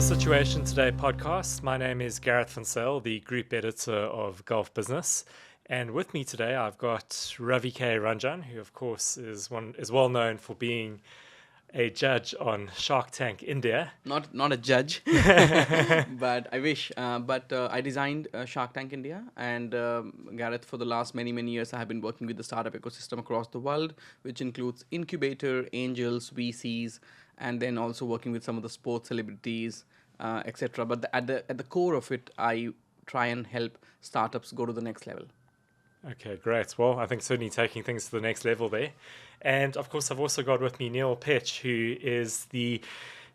Situation Today podcast. My name is Gareth Van Sale, the group editor of Gulf Business. And with me today, I've got Ravi K. Ranjan, who of course is well known for being a judge on Shark Tank India. Not a judge, but I wish. But I designed Shark Tank India, and Gareth, for the last many years, I have been working with the startup ecosystem across the world, which includes incubator, angels, VCs, and then also working with some of the sports celebrities, etc. But at the core of it, I try and help startups go to the next level. Okay, great. Well, I think certainly taking things to the next level there. And of course, I've also got with me Neil Petch, who is the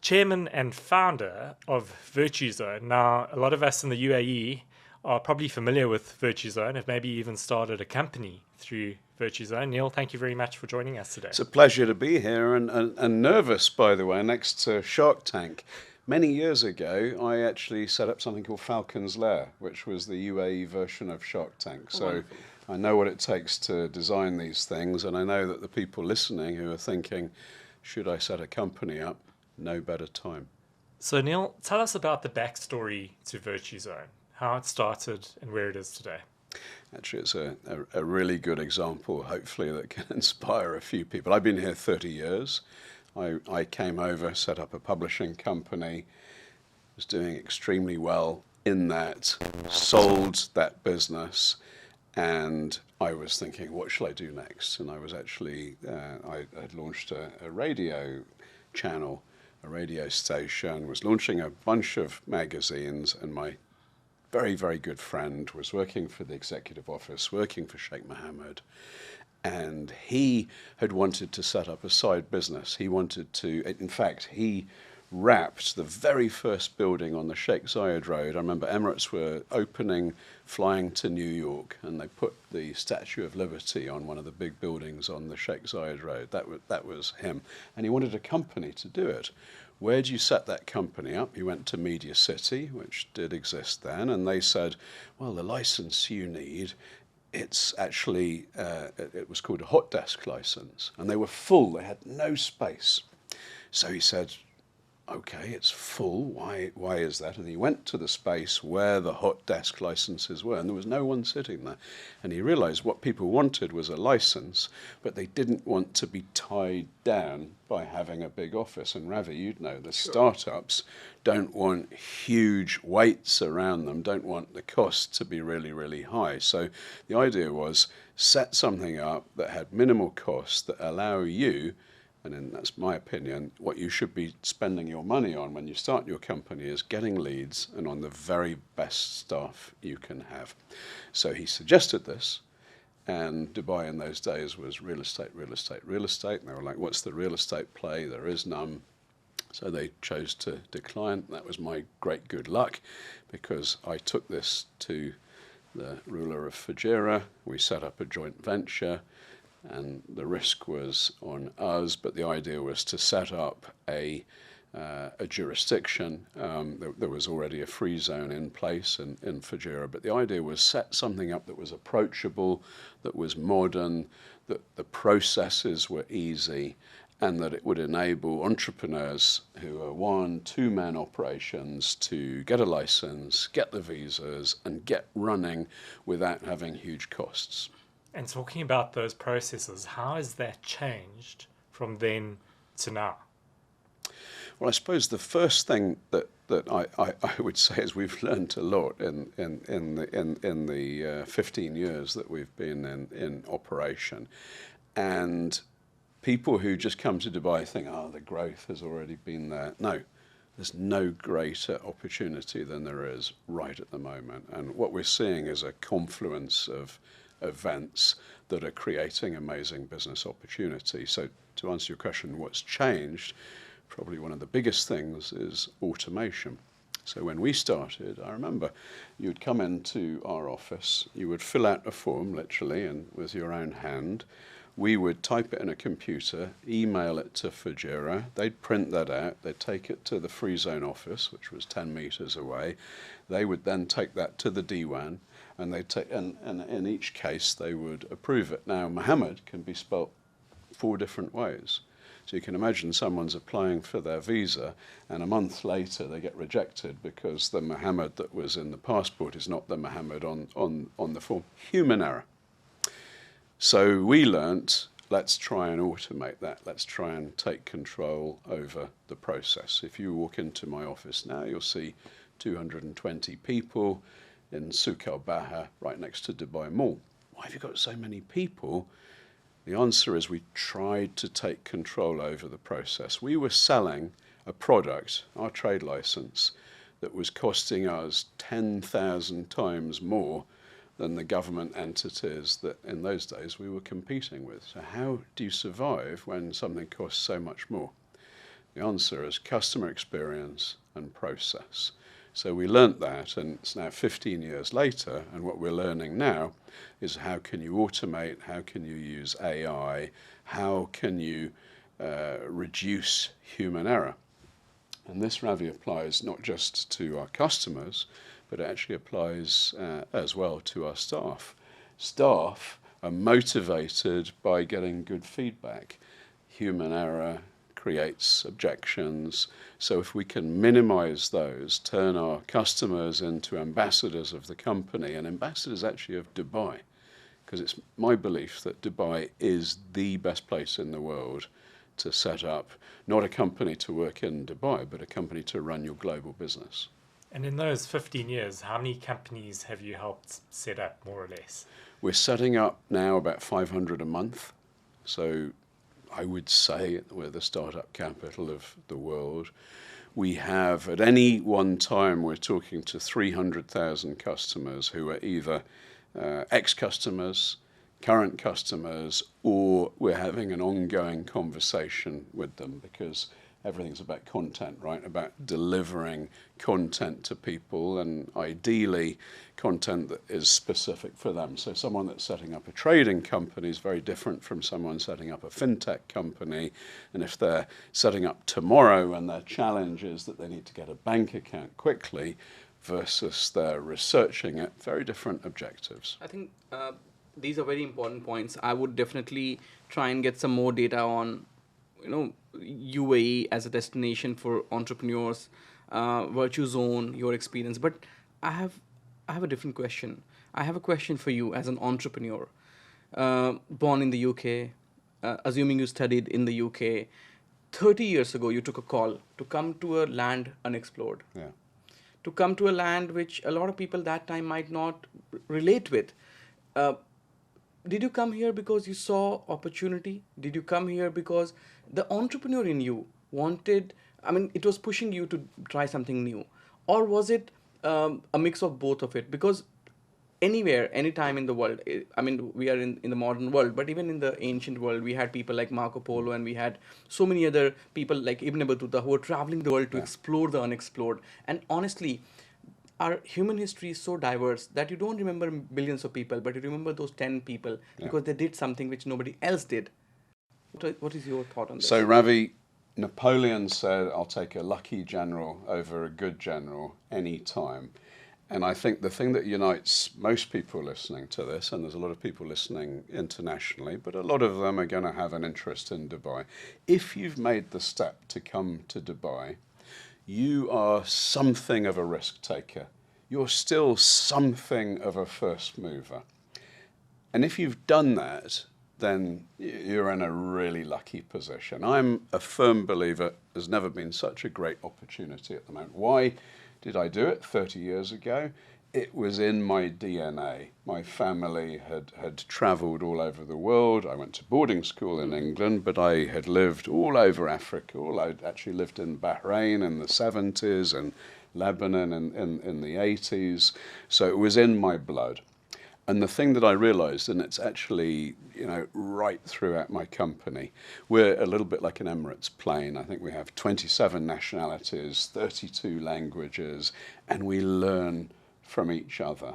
chairman and founder of Virtuzone. Now, a lot of us in the UAE are probably familiar with Virtuzone, have maybe even started a company through Virtuzone. Neil, thank you very much for joining us today. It's a pleasure to be here and nervous, by the way, next to Shark Tank. Many years ago, I actually set up something called Falcon's Lair, which was the UAE version of Shark Tank. So Wonderful. I know what it takes to design these things, and I know that the people listening who are thinking, should I set a company up? No better time. So Neil, tell us about the backstory to Virtuzone, how it started and where it is today. Actually, it's a really good example, hopefully, that can inspire a few people. I've been here 30 years. I came over, set up a publishing company, was doing extremely well in that, sold that business, and I was thinking, what shall I do next? And I was actually, I had launched a radio channel, a radio station, was launching a bunch of magazines, and my very good friend was working for the executive office, working for Sheikh Mohammed, and he had wanted to set up a side business. He wanted to, in fact, he wrapped the very first building on the Sheikh Zayed Road. I remember Emirates were flying to New York, and they put the Statue of Liberty on one of the big buildings on the Sheikh Zayed Road. That was him. And he wanted a company to do it. Where do you set that company up? He went to Media City, which did exist then, and they said, well, the license you need, it's actually, it was called a hot desk license, and they were full, they had no space. So he said, okay, it's full, why is that? And he went to the space where the hot desk licenses were, and there was no one sitting there. And he realized what people wanted was a license, but they didn't want to be tied down by having a big office. And Ravi, you'd know, the startups don't want huge weights around them, don't want the cost to be really high. So the idea was set something up that had minimal costs that allow you, and then that's my opinion, what you should be spending your money on when you start your company is getting leads and on the very best staff you can have. So he suggested this, and Dubai in those days was real estate. And they were like, what's the real estate play? There is none. So they chose to decline. That was my great good luck, because I took this to the ruler of Fujairah. We set up a joint venture, and the risk was on us, but the idea was to set up a jurisdiction. There was already a free zone in place in Fujairah, but the idea was set something up that was approachable, that was modern, that the processes were easy, and that it would enable entrepreneurs who are 1-2-man operations to get a license, get the visas, and get running without having huge costs. And talking about those processes, how has that changed from then to now? Well, I suppose the first thing that I would say is we've learned a lot in the 15 years that we've been in operation. And people who just come to Dubai think, oh, the growth has already been there. No, there's no greater opportunity than there is right at the moment. And what we're seeing is a confluence of events that are creating amazing business opportunity. So to answer your question, what's changed? Probably one of the biggest things is automation. So when we started, I remember you'd come into our office, you would fill out a form, literally, and with your own hand. We would type it in a computer, email it to Fujairah. They'd print that out. They'd take it to the free zone office, which was 10 meters away. They would then take that to the Diwan, and in each case they would approve it. Now, Mohammed can be spelt 4 different ways. So you can imagine someone's applying for their visa, and a month later they get rejected because the Mohammed that was in the passport is not the Mohammed on the form. Human error. So we learnt, let's try and automate that. Let's try and take control over the process. If you walk into my office now, you'll see 220 people in Souk Al Baha, right next to Dubai Mall. Why have you got so many people? The answer is we tried to take control over the process. We were selling a product, our trade license, that was costing us 10,000 times more than the government entities that in those days we were competing with. So how do you survive when something costs so much more? The answer is customer experience and process. So we learnt that, and it's now 15 years later, and what we're learning now is how can you automate, how can you use AI, how can you reduce human error. And this, Ravi, applies not just to our customers, but it actually applies as well to our staff. Staff are motivated by getting good feedback. Human error creates objections. So if we can minimize those, turn our customers into ambassadors of the company, and ambassadors actually of Dubai, because it's my belief that Dubai is the best place in the world to set up, not a company to work in Dubai, but a company to run your global business. And in those 15 years, how many companies have you helped set up, more or less? We're setting up now about 500 a month. So I would say we're the startup capital of the world. We have, at any one time, we're talking to 300,000 customers who are either ex-customers, current customers, or we're having an ongoing conversation with them, because everything's about content, right? About delivering content to people, and ideally content that is specific for them. So someone that's setting up a trading company is very different from someone setting up a fintech company. And if they're setting up tomorrow and their challenge is that they need to get a bank account quickly versus they're researching it, very different objectives. I think these are very important points. I would definitely try and get some more data on, UAE as a destination for entrepreneurs, Virtuzone, your experience. But I have a different question. I have a question for you as an entrepreneur, born in the UK, assuming you studied in the UK. 30 years ago, you took a call to come to a land unexplored. Yeah. To come to a land which a lot of people that time might not relate with. Did you come here because you saw opportunity? Did you come here because the entrepreneur in you wanted, it was pushing you to try something new? Or was it a mix of both of it? Because anywhere, anytime in the world, we are in the modern world, but even in the ancient world, we had people like Marco Polo, and we had so many other people like Ibn Battuta who were traveling the world to explore the unexplored. And honestly, our human history is so diverse that you don't remember billions of people, but you remember those 10 people because they did something which nobody else did. What is your thought on this? So, Ravi, Napoleon said, I'll take a lucky general over a good general any time. And I think the thing that unites most people listening to this, and there's a lot of people listening internationally, but a lot of them are going to have an interest in Dubai. If you've made the step to come to Dubai, you are something of a risk taker. You're still something of a first mover. And if you've done that, then you're in a really lucky position. I'm a firm believer there's never been such a great opportunity at the moment. Why did I do it 30 years ago? It was in my DNA. My family had traveled all over the world. I went to boarding school in England, but I had lived all over Africa. I'd actually lived in Bahrain in the 70s and Lebanon in the 80s. So it was in my blood. And the thing that I realized, and it's actually, right throughout my company, we're a little bit like an Emirates plane. I think we have 27 nationalities, 32 languages, and we learn from each other.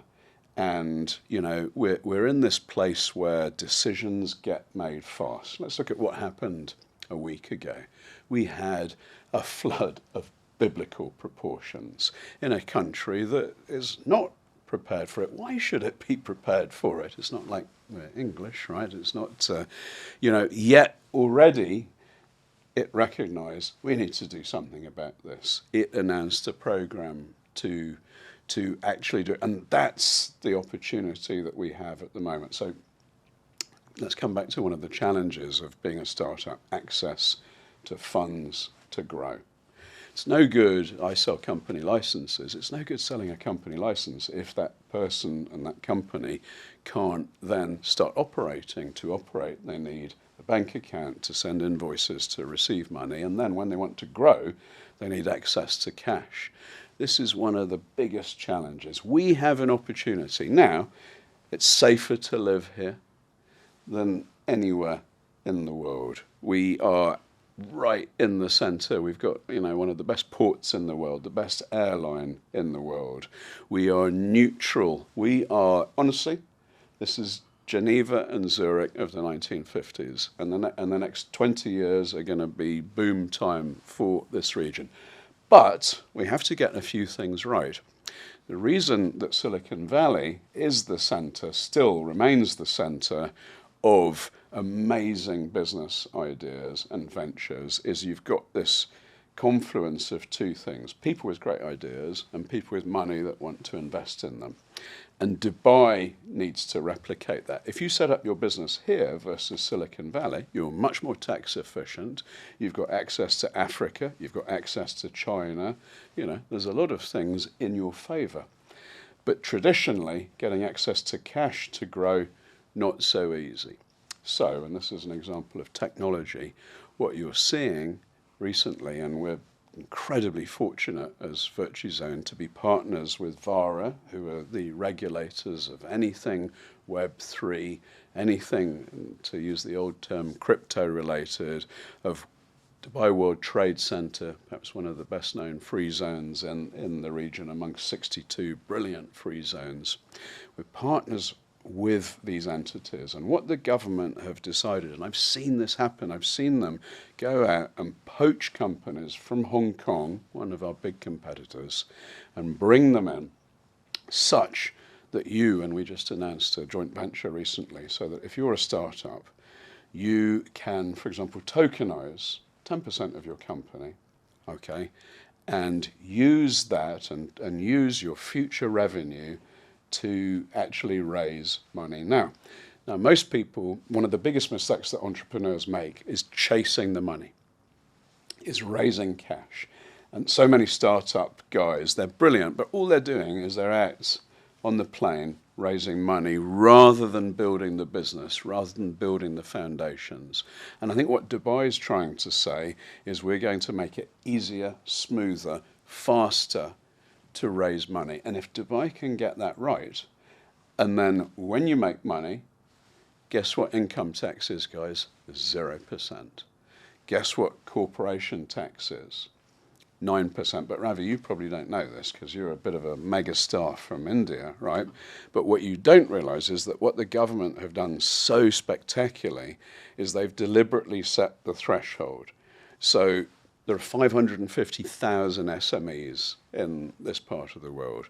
And, we're in this place where decisions get made fast. Let's look at what happened a week ago. We had a flood of biblical proportions in a country that is not prepared for it. Why should it be prepared for it? It's not like we're English, right? It's not, yet already it recognised we need to do something about this. It announced a programme to actually do it. And that's the opportunity that we have at the moment. So let's come back to one of the challenges of being a startup, access to funds to grow. It's no good I sell company licenses. It's no good selling a company license if that person and that company can't then start operating. To operate, they need a bank account to send invoices, to receive money, and then when they want to grow, they need access to cash. This is one of the biggest challenges. We have an opportunity. Now, it's safer to live here than anywhere in the world. We are right in the centre. We've got, one of the best ports in the world, the best airline in the world. We are neutral. We are, honestly, this is Geneva and Zurich of the 1950s. And the next 20 years are going to be boom time for this region. But we have to get a few things right. The reason that Silicon Valley is the centre, still remains the centre of amazing business ideas and ventures, is you've got this confluence of two things: people with great ideas and people with money that want to invest in them. And Dubai needs to replicate that. If you set up your business here versus Silicon Valley, you're much more tax efficient. You've got access to Africa. You've got access to China. There's a lot of things in your favor. But traditionally, getting access to cash to grow, not so easy. So, and this is an example of technology, what you're seeing recently, and we're incredibly fortunate as Virtuzone to be partners with VARA, who are the regulators of anything Web3, anything, to use the old term, crypto-related, of Dubai World Trade Center, perhaps one of the best known free zones in the region amongst 62 brilliant free zones. We're partners with these entities, and what the government have decided, and I've seen this happen, I've seen them go out and poach companies from Hong Kong, one of our big competitors, and bring them in, such that and we just announced a joint venture recently, so that if you're a startup, you can, for example, tokenize 10% of your company, okay, and use that and use your future revenue to actually raise money. Now, most people, one of the biggest mistakes that entrepreneurs make is chasing the money, is raising cash. And so many startup guys, they're brilliant, but all they're doing is they're out on the plane raising money rather than building the business, rather than building the foundations. And I think what Dubai is trying to say is we're going to make it easier, smoother, faster to raise money. And if Dubai can get that right, and then when you make money, guess what income tax is, guys? 0%. Guess what corporation tax is? 9%. But Ravi, you probably don't know this because you're a bit of a mega star from India, right? But what you don't realize is that what the government have done so spectacularly is they've deliberately set the threshold. So there are 550,000 SMEs in this part of the world.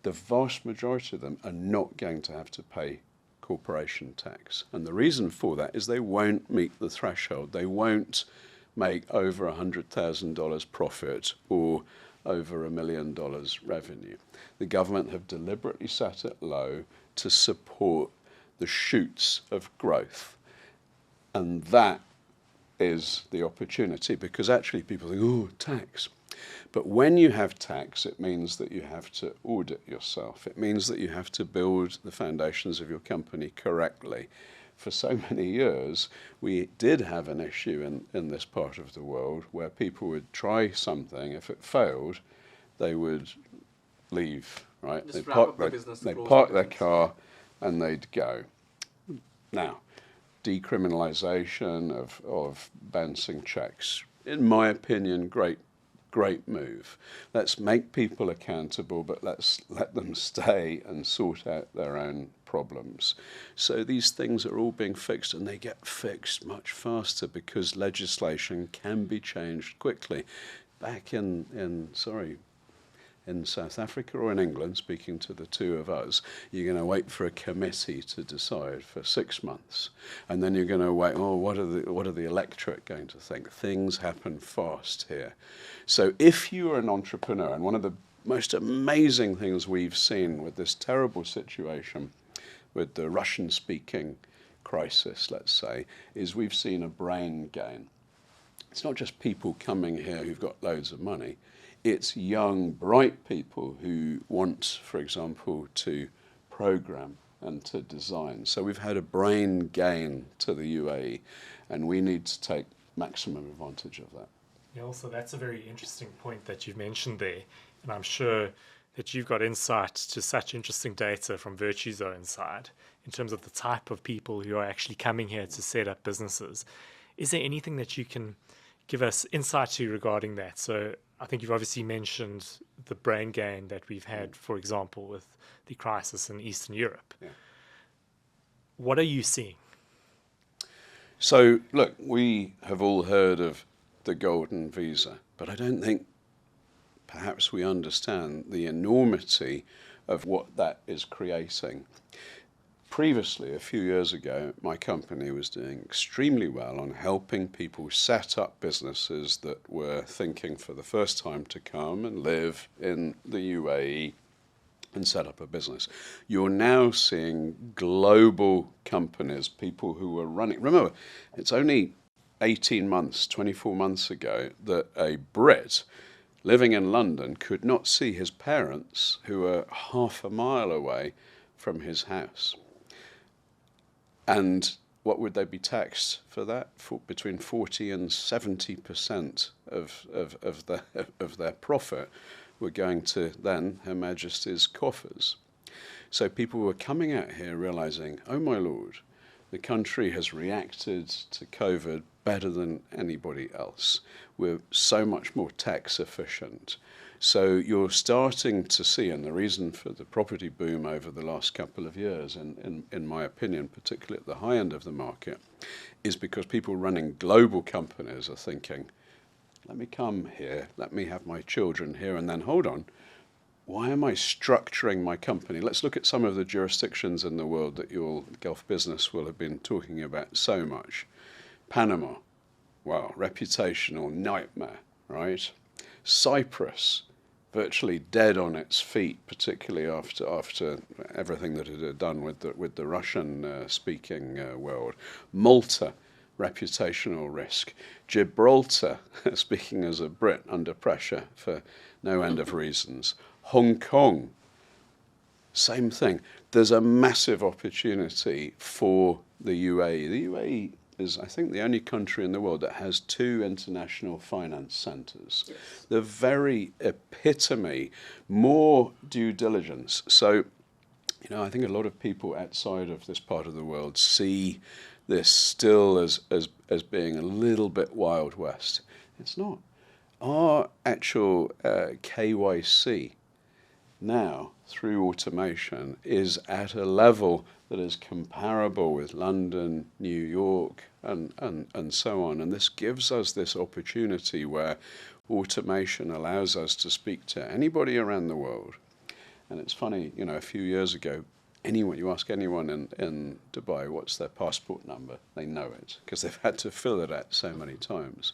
The vast majority of them are not going to have to pay corporation tax. And the reason for that is they won't meet the threshold. They won't make over $100,000 profit or over $1 million revenue. The government have deliberately set it low to support the shoots of growth. And that is the opportunity, because actually people think, oh, tax. But when you have tax, it means that you have to audit yourself. It means that you have to build the foundations of your company correctly. For so many years, we did have an issue in this part of the world where people would try something. If it failed, they would leave, right? They'd park their car and they'd go. Now, decriminalisation of bouncing checks, in my opinion, great move. Let's make people accountable, but let's let them stay and sort out their own problems. So these things are all being fixed, and they get fixed much faster because legislation can be changed quickly. Back in in South Africa or in England, speaking to the two of us, you're going to wait for a committee to decide for 6 months. And then you're going to wait, what are the electorate going to think? Things happen fast here. So if you are an entrepreneur, and one of the most amazing things we've seen with this terrible situation, with the Russian-speaking crisis, let's say, is we've seen a brain gain. It's not just people coming here who've got loads of money. It's young, bright people who want, for example, to program and to design. So we've had a brain gain to the UAE, and we need to take maximum advantage of that. Yeah, also that's a very interesting point that you've mentioned there, and I'm sure that you've got insight to such interesting data from Virtuzone side in terms of the type of people who are actually coming here to set up businesses. Is there anything that you can give us insight to regarding that? So I think you've obviously mentioned the brain gain that we've had, for example, with the crisis in Eastern Europe. Yeah. What are you seeing? So, look, we have all heard of the golden visa, but I don't think perhaps we understand the enormity of what that is creating. Previously, a few years ago, my company was doing extremely well on helping people set up businesses that were thinking for the first time to come and live in the UAE and set up a business. You're now seeing global companies, people who are running. Remember, it's only 18 months, 24 months ago that a Brit living in London could not see his parents, who are half a mile away from his house. And what would they be taxed for that? For between 40 and 70% of their profit were going to then Her Majesty's coffers. So people were coming out here realizing, oh my Lord, the country has reacted to COVID better than anybody else. We're so much more tax efficient. So you're starting to see, and the reason for the property boom over the last couple of years, in my opinion, particularly at the high end of the market, is because people running global companies are thinking, let me come here, let me have my children here, and then hold on, why am I structuring my company? Let's look at some of the jurisdictions in the world that your Gulf business will have been talking about so much. Panama, wow, reputational nightmare, right? Cyprus, virtually dead on its feet, particularly after everything that it had done with the Russian-speaking world. Malta, reputational risk. Gibraltar, speaking as a Brit, under pressure for no end of reasons. Hong Kong, same thing. There's a massive opportunity for the UAE. The UAE is, I think, the only country in the world that has 2 international finance centres. Yes. The very epitome, more due diligence. So, I think a lot of people outside of this part of the world see this still as being a little bit Wild West. It's not. Our actual KYC now, through automation, is at a level that is comparable with London, New York, and so on. And this gives us this opportunity where automation allows us to speak to anybody around the world. And it's funny, a few years ago, you ask anyone in Dubai what's their passport number, they know it, because they've had to fill it out so many times.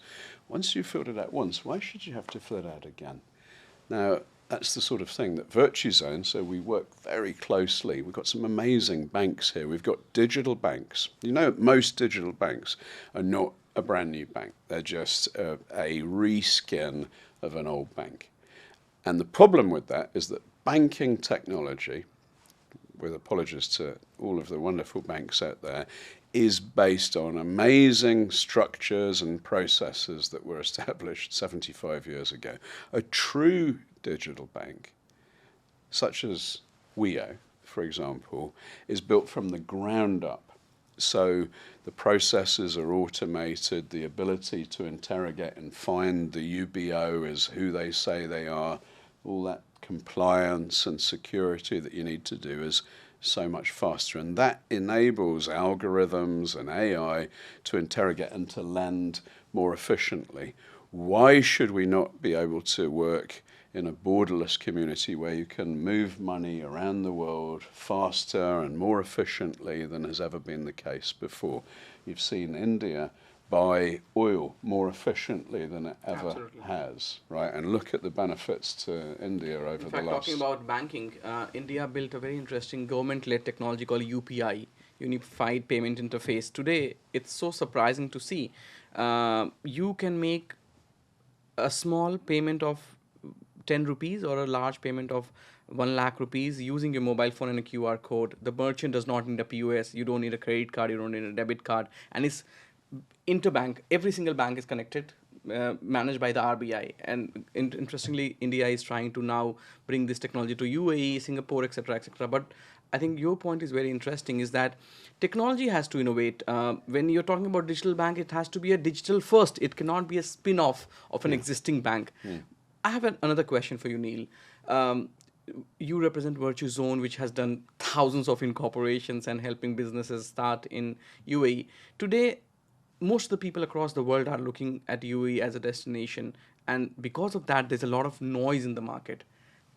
Once you've filled it out once, why should you have to fill it out again? Now, that's the sort of thing that Virtuzone, so we work very closely. We've got some amazing banks here. We've got digital banks. Most digital banks are not a brand new bank. They're just a reskin of an old bank. And the problem with that is that banking technology, with apologies to all of the wonderful banks out there, is based on amazing structures and processes that were established 75 years ago. A true digital bank, such as WEO, for example, is built from the ground up. So the processes are automated, the ability to interrogate and find the UBO is who they say they are, all that compliance and security that you need to do is so much faster. And that enables algorithms and AI to interrogate and to lend more efficiently. Why should we not be able to work in a borderless community where you can move money around the world faster and more efficiently than has ever been the case before. You've seen India buy oil more efficiently than it ever Absolutely. has, right? And look at the benefits to India over In the fact, last... talking about banking, India built a very interesting government-led technology called UPI, Unified Payment Interface. Today, it's so surprising to see. You can make a small payment of 10 rupees or a large payment of 1 lakh rupees using your mobile phone and a QR code. The merchant does not need a POS. You don't need a credit card. You don't need a debit card. And it's interbank. Every single bank is connected, managed by the RBI. And interestingly, India is trying to now bring this technology to UAE, Singapore, etc., etc. But I think your point is very interesting, is that technology has to innovate. When you're talking about digital bank, it has to be a digital first. It cannot be a spin-off of an existing bank. I have another question for you, Neil. You represent Virtuzone, which has done thousands of incorporations and helping businesses start in UAE. Today, most of the people across the world are looking at UAE as a destination. And because of that, there's a lot of noise in the market.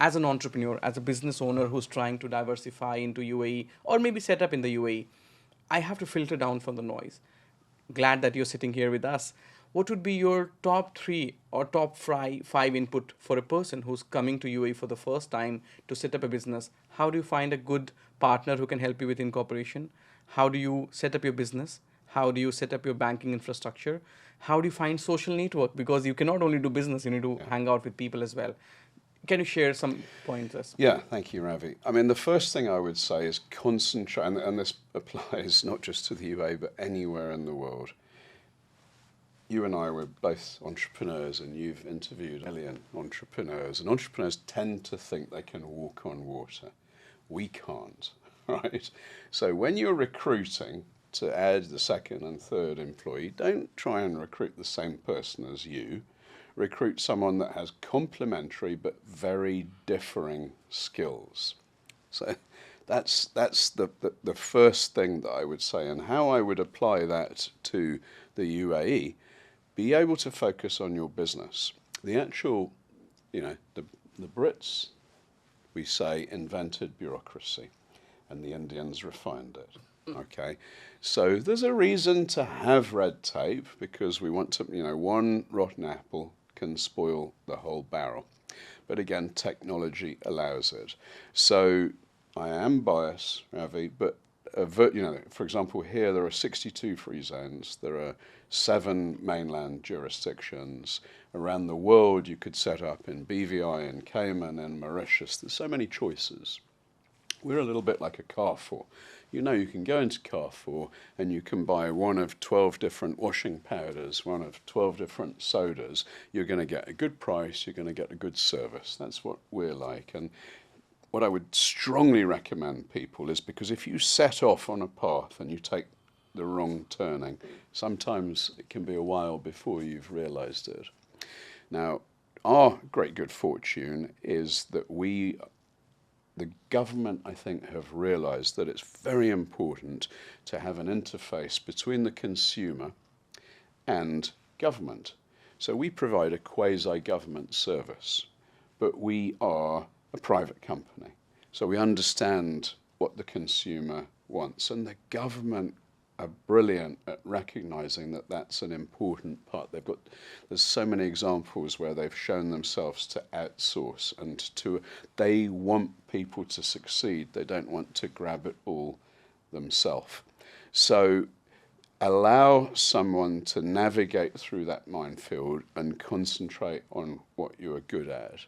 As an entrepreneur, as a business owner who's trying to diversify into UAE or maybe set up in the UAE, I have to filter down from the noise. Glad that you're sitting here with us. What would be your top 3 or top 5 input for a person who's coming to UAE for the first time to set up a business? How do you find a good partner who can help you with incorporation? How do you set up your business? How do you set up your banking infrastructure? How do you find social network? Because you cannot only do business, you need to hang out with people as well. Can you share some pointers? Yeah, thank you, Ravi. I mean, the first thing I would say is concentrate, and this applies not just to the UAE, but anywhere in the world. You and I were both entrepreneurs, and you've interviewed a million entrepreneurs, and entrepreneurs tend to think they can walk on water. We can't, right? So when you're recruiting to add the second and third employee, don't try and recruit the same person as you. Recruit someone that has complementary but very differing skills. So that's the first thing that I would say, and how I would apply that to the UAE. Be able to focus on your business. The actual, the Brits, we say, invented bureaucracy, and the Indians refined it. Okay, so there's a reason to have red tape, because we want to, one rotten apple can spoil the whole barrel. But again, technology allows it. So I am biased, Ravi, but for example, here there are 62 free zones. There are 7 mainland jurisdictions. Around the world, you could set up in BVI, in Cayman, and Mauritius. There's so many choices. We're a little bit like a Carrefour. You can go into Carrefour and you can buy one of 12 different washing powders, one of 12 different sodas. You're going to get a good price, you're going to get a good service. That's what we're like. And what I would strongly recommend people is, because if you set off on a path and you take the wrong turning, sometimes it can be a while before you've realized it. Now, our great good fortune is that the government, I think, have realized that it's very important to have an interface between the consumer and government. So we provide a quasi-government service, but we are a private company. So we understand what the consumer wants, and the government are brilliant at recognizing that that's an important part. There's so many examples where they've shown themselves to outsource, and they want people to succeed. They don't want to grab it all themselves. So allow someone to navigate through that minefield and concentrate on what you are good at.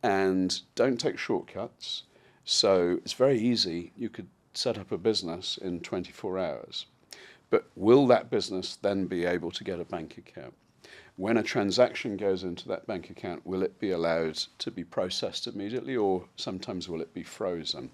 And don't take shortcuts. So it's very easy. You could set up a business in 24 hours. But will that business then be able to get a bank account? When a transaction goes into that bank account, will it be allowed to be processed immediately, or sometimes will it be frozen?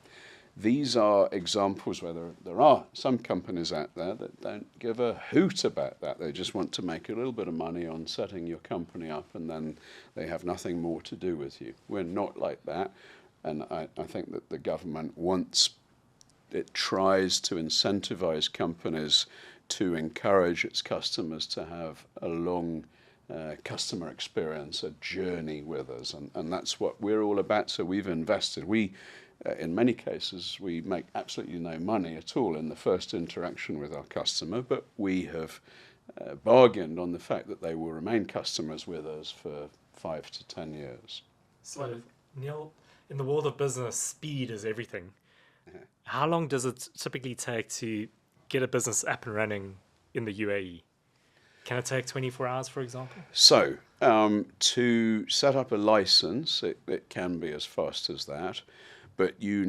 These are examples where there are some companies out there that don't give a hoot about that. They just want to make a little bit of money on setting your company up, and then they have nothing more to do with you. We're not like that, and I think that the government it tries to incentivize companies to encourage its customers to have a long customer experience, a journey with us, and that's what we're all about. So we've invested. In many cases, we make absolutely no money at all in the first interaction with our customer, but we have bargained on the fact that they will remain customers with us for 5 to 10 years. So, Neil, in the world of business, speed is everything. How long does it typically take to get a business up and running in the UAE? Can it take 24 hours, for example? So, to set up a license, it can be as fast as that, but you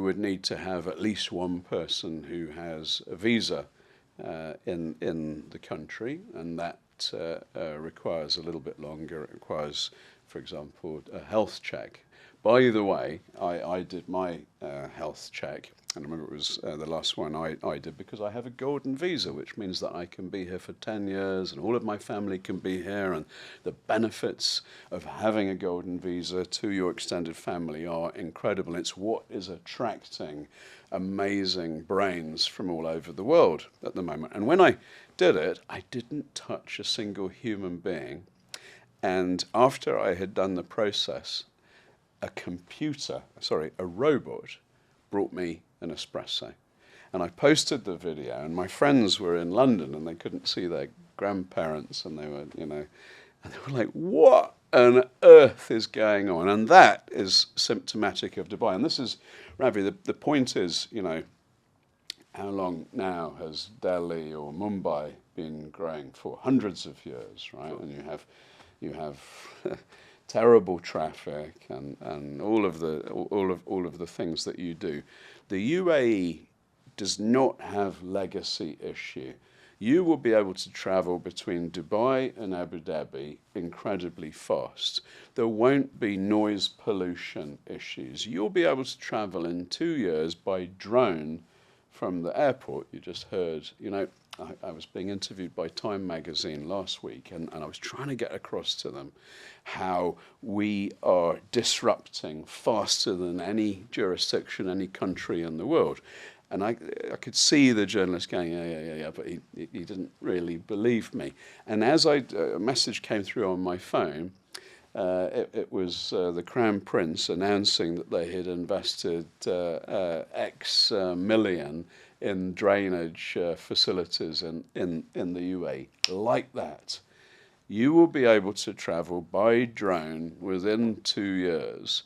would need to have at least one person who has a visa in the country, and that requires a little bit longer. It requires, for example, a health check. By the way, I did my health check, and I remember it was the last one I did, because I have a golden visa, which means that I can be here for 10 years and all of my family can be here, and the benefits of having a golden visa to your extended family are incredible. It's what is attracting amazing brains from all over the world at the moment. And when I did it, I didn't touch a single human being. And after I had done the process, a robot brought me an espresso. And I posted the video, and my friends were in London and they couldn't see their grandparents, and they were, and they were like, what on earth is going on? And that is symptomatic of Dubai. And this is, Ravi, the point is, how long now has Delhi or Mumbai been growing for? Hundreds of years, right? Sure. And you have terrible traffic and all of the things that you do. The UAE does not have legacy issue. You will be able to travel between Dubai and Abu Dhabi incredibly fast. There won't be noise pollution issues. You'll be able to travel in 2 years by drone from the airport. You just heard, I was being interviewed by Time magazine last week, and I was trying to get across to them how we are disrupting faster than any jurisdiction, any country in the world. And I could see the journalist going, yeah, but he didn't really believe me. And as a message came through on my phone, it was the Crown Prince announcing that they had invested X million in drainage facilities in the UAE. Like that, you will be able to travel by drone within 2 years,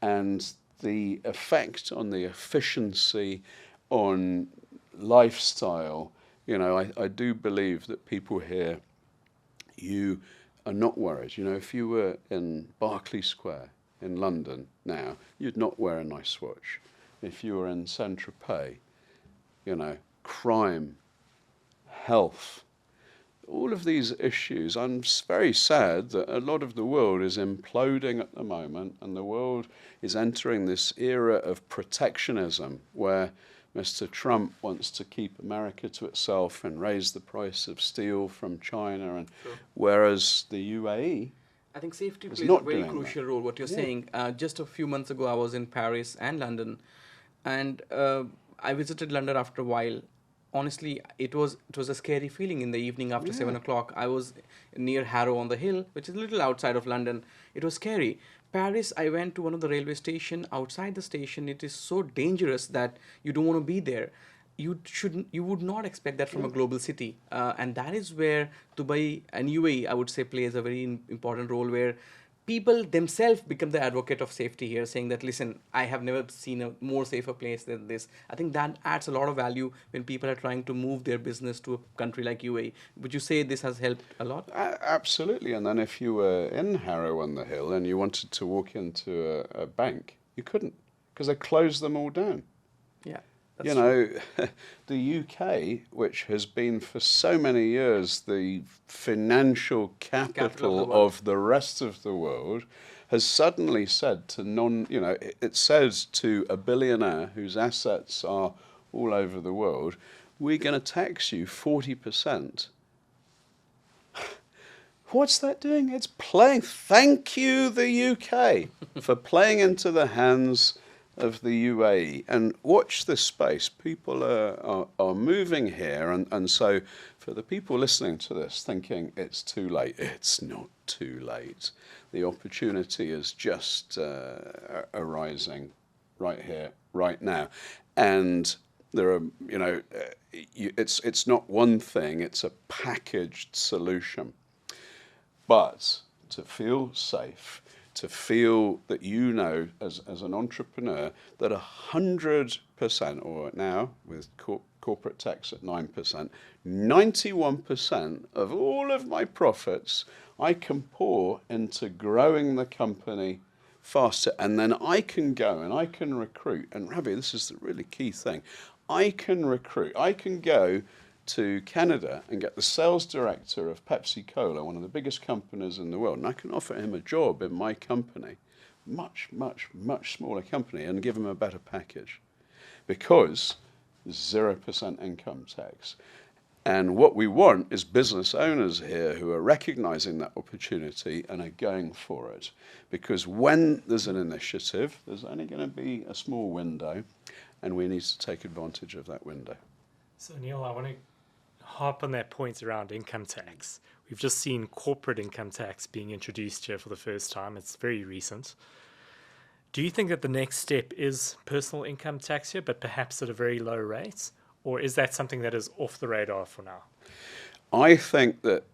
and the effect on the efficiency, on lifestyle, I do believe that people here, you are not worried. If you were in Berkeley Square in London now, you'd not wear a nice watch. If you were in Saint-Tropez, crime, health, all of these issues. I'm very sad that a lot of the world is imploding at the moment, and the world is entering this era of protectionism where Mr. Trump wants to keep America to itself and raise the price of steel from China, and Sure. Whereas the UAE, I think safety It's plays not a very doing crucial that. role. What you're saying. Just a few months ago, I was in Paris and London, and I visited London after a while. Honestly, it was a scary feeling in the evening after 7 o'clock. I was near Harrow on the Hill, which is a little outside of London. It was scary. Paris, I went to one of the railway station. Outside the station, it is so dangerous that you don't want to be there. You would not expect that from a global city, and that is where Dubai and UAE, I would say, plays a very important role, where people themselves become the advocate of safety here, saying that, listen, I have never seen a more safer place than this. I think that adds a lot of value when people are trying to move their business to a country like UAE. Would you say this has helped a lot? Absolutely. And then if you were in Harrow on the Hill and you wanted to walk into a bank, you couldn't, because they closed them all down. Yeah. The UK, which has been for so many years the financial capital of the rest of the world, has suddenly said to it says to a billionaire whose assets are all over the world, we're going to tax you 40%. What's that doing? It's playing. Thank you, the UK, for playing into the hands of the UAE, and watch this space. People are moving here, and so for the people listening to this thinking it's too late, it's not too late. The opportunity is just arising right here, right now, and there are, it's not one thing, it's a packaged solution. But to feel safe, to feel that as an entrepreneur, that 100%, or now with corporate tax at 9%, 91% of all of my profits I can pour into growing the company faster, and then I can go and I can recruit. And Ravi, this is the really key thing. I can recruit. I can go to Canada and get the sales director of Pepsi Cola, one of the biggest companies in the world, and I can offer him a job in my company, much, much, much smaller company, and give him a better package because 0% income tax. And what we want is business owners here who are recognizing that opportunity and are going for it. Because when there's an initiative, there's only going to be a small window, and we need to take advantage of that window. So, Neil, I want to harp on that point around income tax. We've just seen corporate income tax being introduced here for the first time. It's very recent. Do you think that the next step is personal income tax here, but perhaps at a very low rate? Or is that something that is off the radar for now? I think that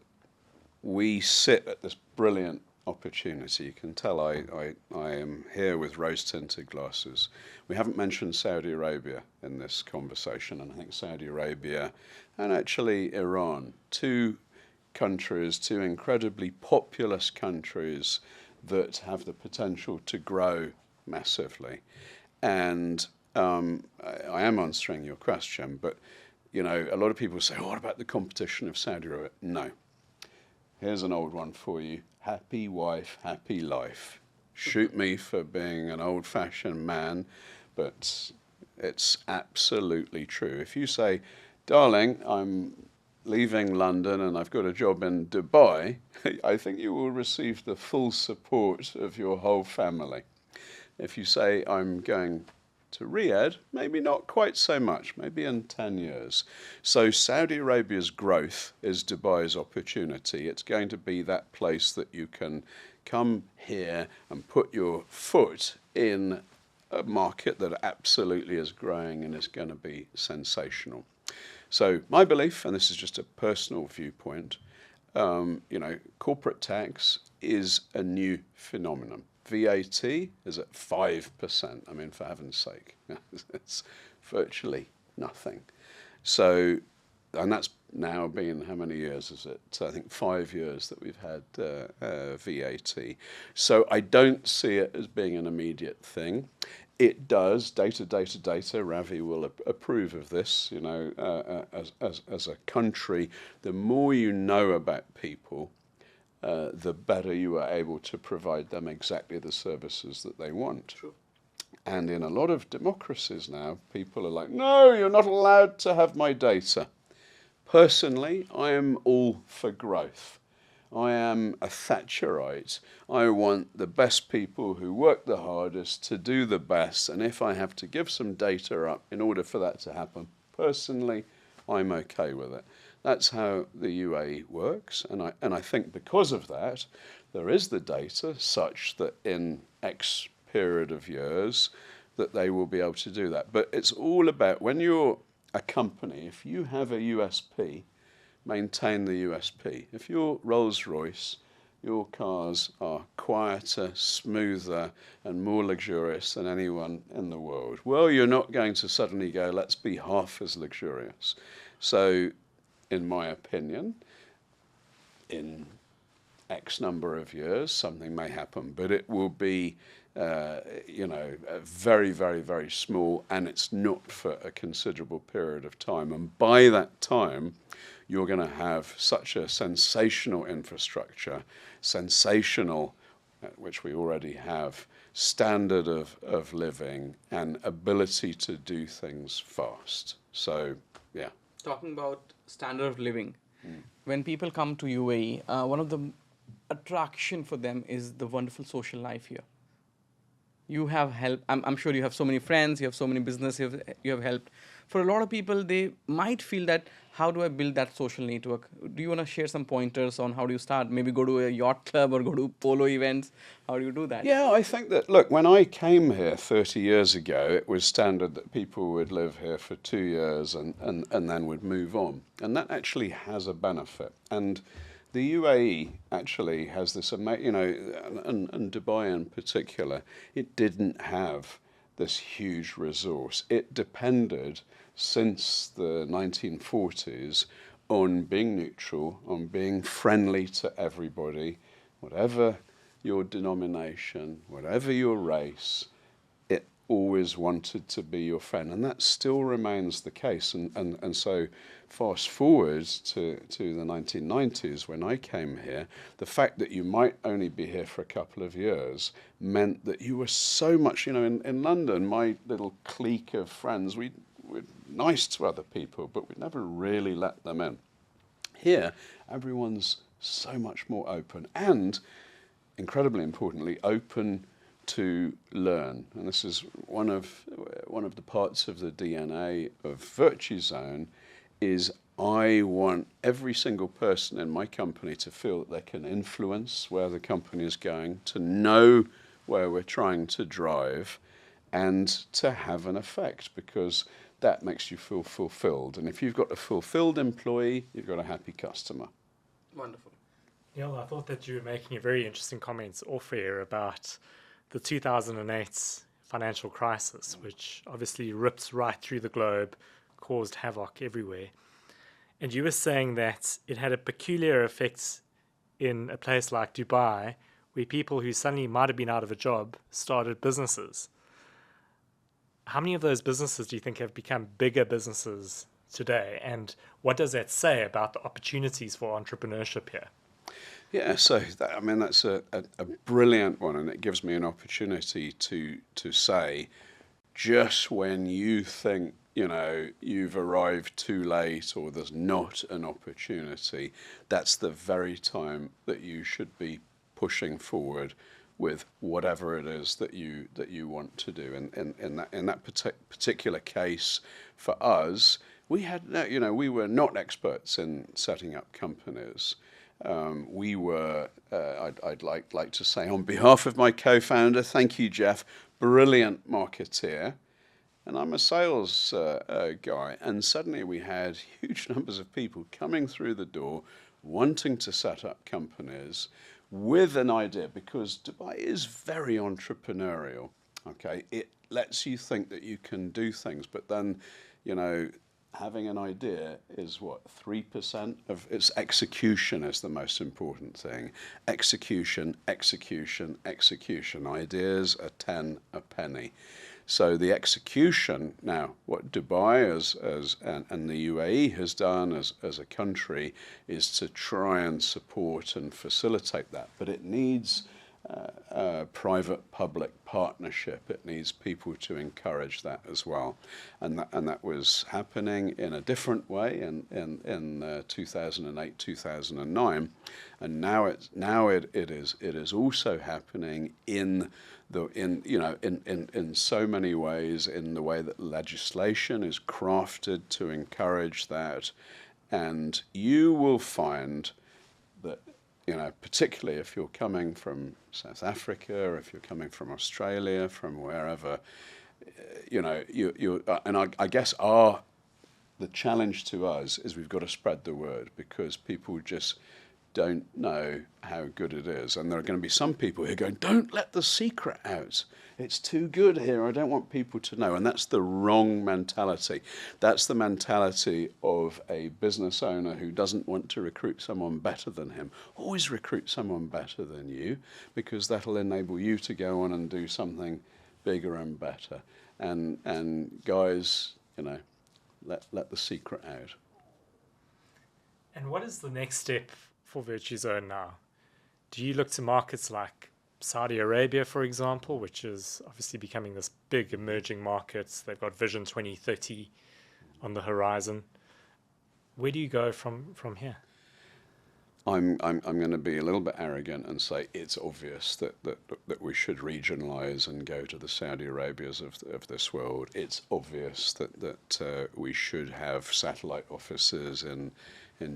we sit at this brilliant opportunity. You can tell I am here with rose-tinted glasses. We haven't mentioned Saudi Arabia in this conversation, and I think Saudi Arabia and actually Iran, two incredibly populous countries that have the potential to grow massively. And I am answering your question, but a lot of people say, what about the competition of Saudi Arabia? No. Here's an old one for you. Happy wife, happy life. Shoot me for being an old-fashioned man, but it's absolutely true. If you say, darling, I'm leaving London and I've got a job in Dubai, I think you will receive the full support of your whole family. If you say, I'm going to Riyadh, maybe not quite so much, maybe in 10 years. So Saudi Arabia's growth is Dubai's opportunity. It's going to be that place that you can come here and put your foot in a market that absolutely is growing and is going to be sensational. So my belief, and this is just a personal viewpoint, corporate tax is a new phenomenon. VAT is at 5%. I mean, for heaven's sake, it's virtually nothing. So, and that's now been, how many years is it? I think 5 years that we've had VAT. So I don't see it as being an immediate thing. It does, data, Ravi will approve of this, as a country, the more you know about people, the better you are able to provide them exactly the services that they want. True. And in a lot of democracies now, people are like, no, you're not allowed to have my data. Personally, I am all for growth. I am a Thatcherite. I want the best people who work the hardest to do the best. And if I have to give some data up in order for that to happen, personally, I'm okay with it. That's how the UAE works. And I think because of that, there is the data such that in X period of years that they will be able to do that. But it's all about when you're a company, if you have a USP, maintain the USP. If you're Rolls-Royce, your cars are quieter, smoother, and more luxurious than anyone in the world. Well, you're not going to suddenly go, let's be half as luxurious. So, in my opinion, in X number of years, something may happen, but it will be, very, very, very small, and it's not for a considerable period of time. And by that time, you're going to have such a sensational infrastructure, which we already have, standard of living and ability to do things fast. So, yeah. Talking about standard of living, when people come to UAE, one of the attraction for them is the wonderful social life here. You have helped. I'm sure you have so many friends, you have so many business, you have helped. For a lot of people, they might feel that, how do I build that social network? Do you want to share some pointers on how do you start? Maybe go to a yacht club or go to polo events. How do you do that? Yeah, I think that, look, when I came here 30 years ago, it was standard that people would live here for 2 years and then would move on. And that actually has a benefit. And the UAE actually has this, and Dubai in particular, it didn't have this huge resource. It depended since the 1940s on being neutral, on being friendly to everybody, whatever your denomination, whatever your race, it always wanted to be your friend. And that still remains the case. And so fast forward to the 1990s when I came here, the fact that you might only be here for a couple of years meant that you were so much, in London, my little clique of friends, we were nice to other people, but we never really let them in. Here, everyone's so much more open and, incredibly importantly, open to learn. And this is one of the parts of the DNA of Virtuzone is I want every single person in my company to feel that they can influence where the company is going, to know where we're trying to drive, and to have an effect, because that makes you feel fulfilled. And if you've got a fulfilled employee, you've got a happy customer. Wonderful. Neil, I thought that you were making a very interesting comment off air about the 2008 financial crisis, which obviously ripped right through the globe, caused havoc everywhere. And you were saying that it had a peculiar effect in a place like Dubai, where people who suddenly might have been out of a job started businesses. How many of those businesses do you think have become bigger businesses today? And what does that say about the opportunities for entrepreneurship here? Yeah, so that's a brilliant one, and it gives me an opportunity to say, just when you think you've arrived too late or there's not an opportunity, that's the very time that you should be pushing forward with whatever it is that you want to do. And in that particular case, for us, we were not experts in setting up companies. We were, I'd like to say on behalf of my co-founder, thank you, Jeff, brilliant marketeer. And I'm a sales guy. And suddenly we had huge numbers of people coming through the door, wanting to set up companies with an idea, because Dubai is very entrepreneurial. Okay, it lets you think that you can do things, but then, having an idea is what, 3% of its execution is the most important thing. Execution, execution, execution. Ideas are 10 a penny. So the execution now, what Dubai and the UAE has done as a country is to try and support and facilitate that. But it needs private-public partnership. It needs people to encourage that as well, and that was happening in a different way in 2008, 2009, and now it is also happening in so many ways, in the way that legislation is crafted to encourage that, and you will find that, particularly if you're coming from South Africa, or if you're coming from Australia, from wherever, I guess the challenge to us is we've got to spread the word, because people just don't know how good it is. And there are going to be some people who are going, don't let the secret out. It's too good here. I don't want people to know. And that's the wrong mentality. That's the mentality of a business owner who doesn't want to recruit someone better than him. Always recruit someone better than you, because that'll enable you to go on and do something bigger and better. And guys, let the secret out. And what is the next step for Virtuzone now? Do you look to markets like Saudi Arabia, for example, which is obviously becoming this big emerging market? They've got Vision 2030 on the horizon. Where do you go from here? I'm going to be a little bit arrogant and say it's obvious that we should regionalize and go to the Saudi Arabias of this world. It's obvious that we should have satellite offices in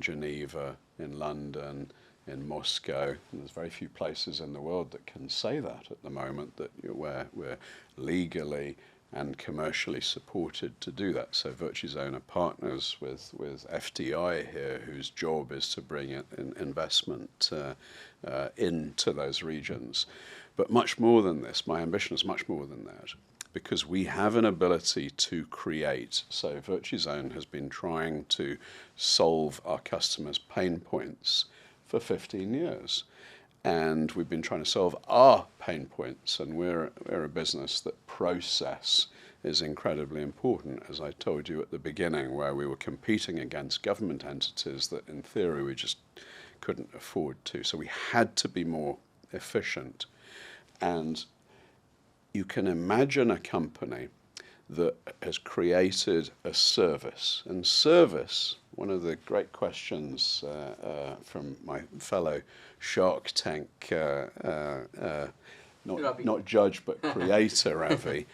Geneva, in London, in Moscow. And there's very few places in the world that can say that at the moment, that where we're legally and commercially supported to do that. So Virtuzone are partners with FDI here, whose job is to bring in investment into those regions. But much more than this, my ambition is much more than that, because we have an ability to create. So Virtuzone has been trying to solve our customers' pain points for 15 years. And we've been trying to solve our pain points, and we're a business that process is incredibly important, as I told you at the beginning, where we were competing against government entities that in theory we just couldn't afford to. So we had to be more efficient. And you can imagine a company that has created a service. And service, one of the great questions from my fellow Shark Tank, not judge but creator, Ravi,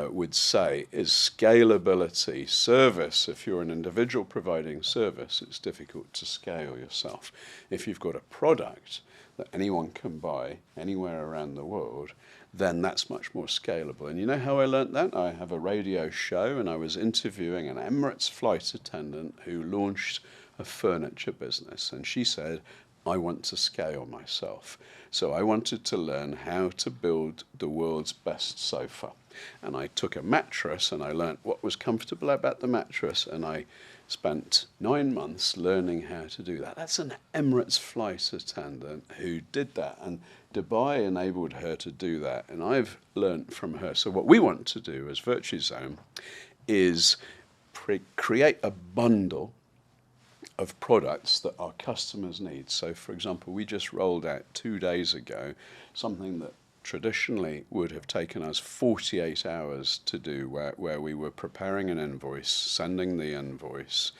would say, is scalability. Service, if you're an individual providing service, it's difficult to scale yourself. If you've got a product that anyone can buy anywhere around the world, then that's much more scalable. And you know how I learnt that? I have a radio show, and I was interviewing an Emirates flight attendant who launched a furniture business. And she said, I want to scale myself. So I wanted to learn how to build the world's best sofa. And I took a mattress, and I learnt what was comfortable about the mattress, and I spent 9 months learning how to do that. That's an Emirates flight attendant who did that, and Dubai enabled her to do that, and I've learnt from her. So what we want to do as Virtuzone is create a bundle of products that our customers need. So for example, we just rolled out 2 days ago something that traditionally would have taken us 48 hours to do, where we were preparing an invoice, sending the invoice,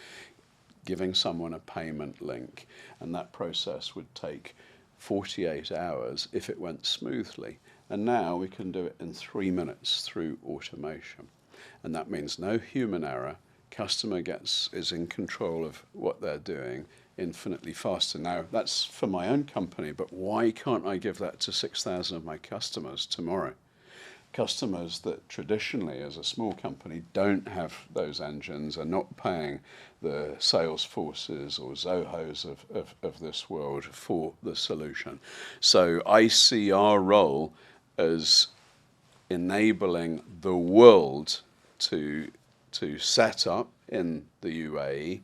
giving someone a payment link, and that process would take 48 hours if it went smoothly. And now we can do it in 3 minutes through automation. And that means no human error. Customer is in control of what they're doing infinitely faster. Now, that's for my own company, but why can't I give that to 6,000 of my customers tomorrow? Customers that traditionally, as a small company, don't have those engines, are not paying the Salesforces or Zohos of this world for the solution. So I see our role as enabling the world to set up in the UAE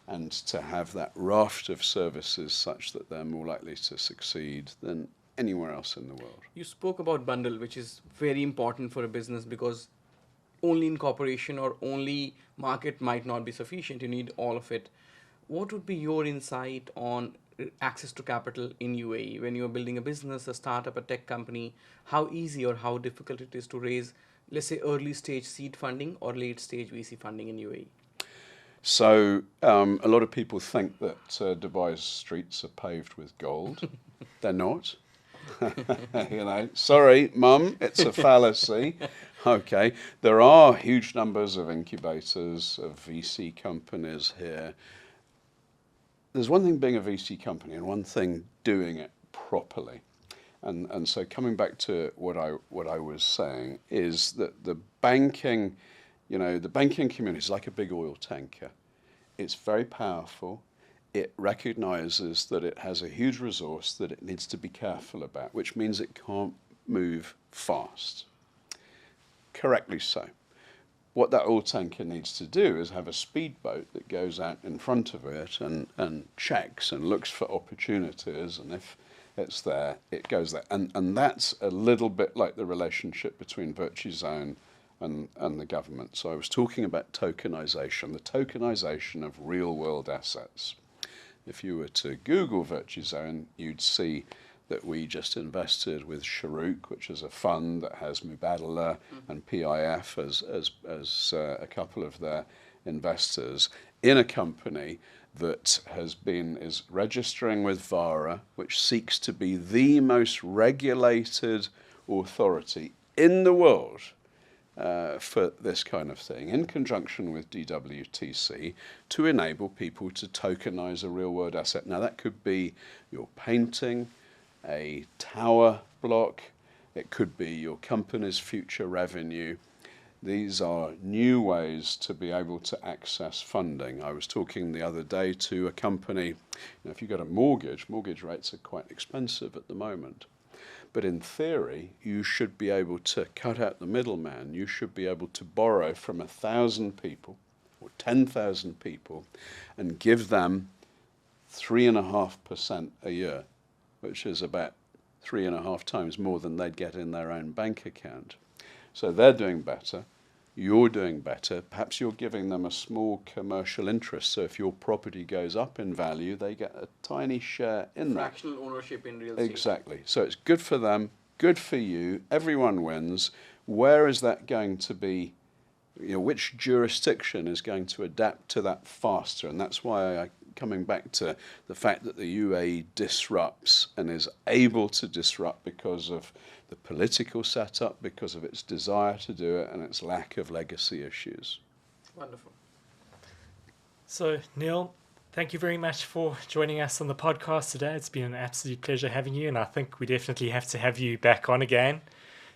and to have that raft of services such that they're more likely to succeed than anywhere else in the world. You spoke about bundle, which is very important for a business, because only incorporation or only market might not be sufficient. You need all of it. What would be your insight on access to capital in UAE when you're building a business, a startup, a tech company? How easy or how difficult it is to raise, let's say, early stage seed funding or late stage VC funding in UAE? So a lot of people think that Dubai's streets are paved with gold. They're not. Sorry, Mum, it's a fallacy. Okay, there are huge numbers of incubators, of VC companies here. There's one thing being a VC company and one thing doing it properly. And so coming back to what I was saying is that the banking community is like a big oil tanker. It's very powerful. It recognizes that it has a huge resource that it needs to be careful about, which means it can't move fast. Correctly so. What that oil tanker needs to do is have a speedboat that goes out in front of it and checks and looks for opportunities, and if it's there, it goes there. And that's a little bit like the relationship between Virtuzone and the government. So I was talking about tokenization, the tokenization of real-world assets. If you were to Google Virtuzone, you'd see that we just invested with Sharouk, which is a fund that has Mubadala and PIF as a couple of their investors in a company that is registering with VARA, which seeks to be the most regulated authority in the world for this kind of thing, in conjunction with DWTC, to enable people to tokenize a real-world asset. Now, that could be your painting, a tower block, it could be your company's future revenue. These are new ways to be able to access funding. I was talking the other day to a company, if you've got a mortgage rates are quite expensive at the moment. But in theory, you should be able to cut out the middleman. You should be able to borrow from 1,000 people or 10,000 people and give them 3.5% a year, which is about 3.5 times more than they'd get in their own bank account. So they're doing better, you're doing better, perhaps you're giving them a small commercial interest, so if your property goes up in value, they get a tiny share in that. Fractional ownership in real estate. Exactly. So it's good for them, good for you, everyone wins. Where is that going to be, which jurisdiction is going to adapt to that faster? And that's why coming back to the fact that the UAE disrupts and is able to disrupt because of the political setup, because of its desire to do it, and its lack of legacy issues. Wonderful. So, Neil, thank you very much for joining us on the podcast today. It's been an absolute pleasure having you, and I think we definitely have to have you back on again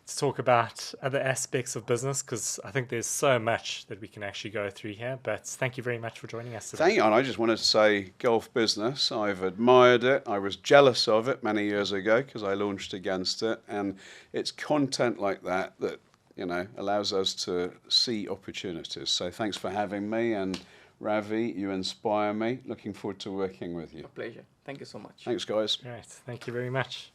to talk about other aspects of business, because I think there's so much that we can actually go through here. But thank you very much for joining us today. Thank you, and I just wanted to say golf business, I've admired it. I was jealous of it many years ago because I launched against it, and it's content like that allows us to see opportunities. So thanks for having me, and Ravi, you inspire me. Looking forward to working with you. A pleasure. Thank you so much. Thanks, guys. Right. Thank you very much.